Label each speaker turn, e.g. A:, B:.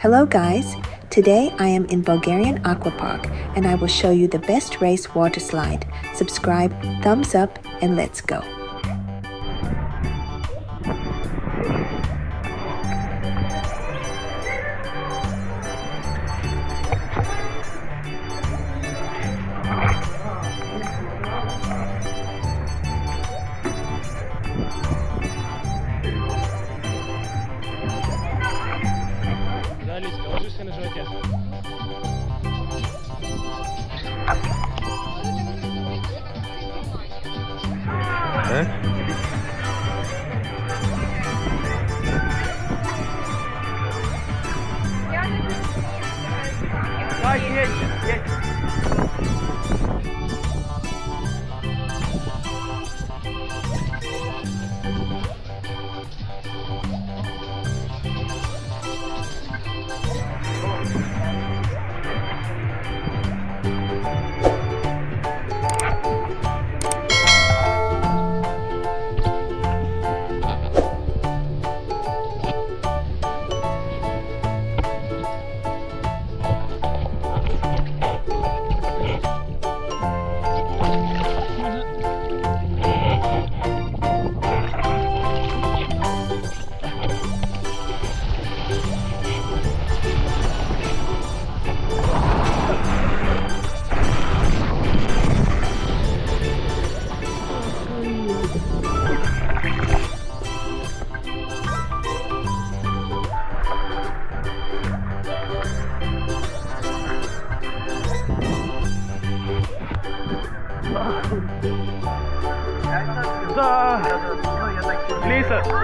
A: Hello guys, today I am in Bulgarian Aquapark and I will show you the best race water slide. Subscribe, thumbs up, and let's go.
B: Ложишься на животе. Едь. Да. Лиса.